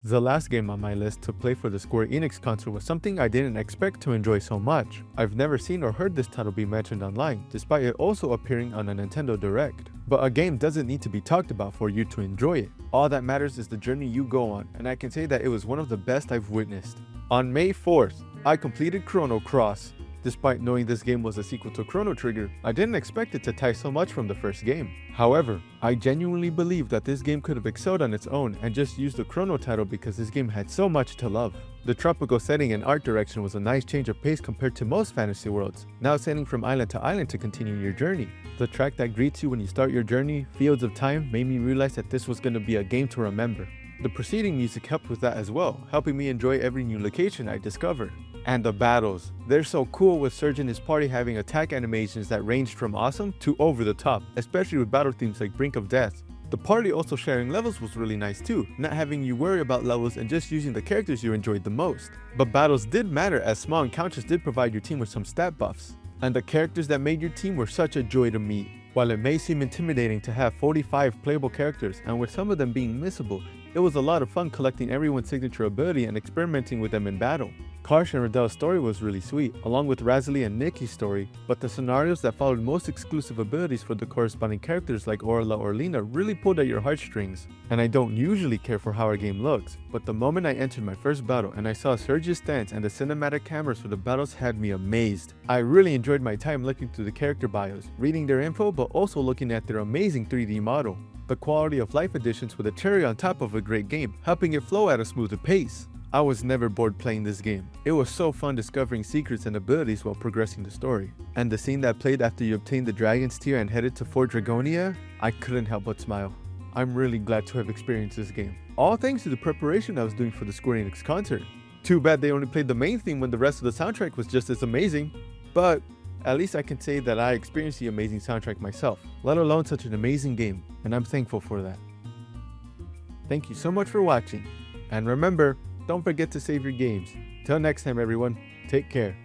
The last game on my list to play for the Square Enix console was something I didn't expect to enjoy so much. I've never seen or heard this title be mentioned online, despite it also appearing on a Nintendo Direct. But a game doesn't need to be talked about for you to enjoy it. All that matters is the journey you go on, and I can say that it was one of the best I've witnessed. On May 4th, I completed Chrono Cross. Despite knowing this game was a sequel to Chrono Trigger, I didn't expect it to tie so much from the first game. However, I genuinely believe that this game could have excelled on its own and just used the Chrono title because this game had so much to love. The tropical setting and art direction was a nice change of pace compared to most fantasy worlds, now sailing from island to island to continue your journey. The track that greets you when you start your journey, Fields of Time, made me realize that this was going to be a game to remember. The preceding music helped with that as well, helping me enjoy every new location I discovered. And the battles. They're so cool, with Surge and his party having attack animations that ranged from awesome to over the top, especially with battle themes like Brink of Death. The party also sharing levels was really nice too, not having you worry about levels and just using the characters you enjoyed the most. But battles did matter, as small encounters did provide your team with some stat buffs. And the characters that made your team were such a joy to meet. While it may seem intimidating to have 45 playable characters, and with some of them being missable, it was a lot of fun collecting everyone's signature ability and experimenting with them in battle. Karsh and Riddell's story was really sweet, along with Razali and Nikki's story, but the scenarios that followed most exclusive abilities for the corresponding characters like Orla or Lena really pulled at your heartstrings. And I don't usually care for how our game looks, but the moment I entered my first battle and I saw Surge's stance and the cinematic cameras for the battles had me amazed. I really enjoyed my time looking through the character bios, reading their info, but also looking at their amazing 3D model. The quality of life additions were the cherry on top of a great game, helping it flow at a smoother pace. I was never bored playing this game. It was so fun discovering secrets and abilities while progressing the story. And the scene that played after you obtained the Dragon's Tear and headed to Fort Dragonia, I couldn't help but smile. I'm really glad to have experienced this game, all thanks to the preparation I was doing for the Square Enix concert. Too bad they only played the main theme when the rest of the soundtrack was just as amazing. But at least I can say that I experienced the amazing soundtrack myself, let alone such an amazing game, and I'm thankful for that. Thank you so much for watching, and remember, don't forget to save your games. Till next time everyone, take care.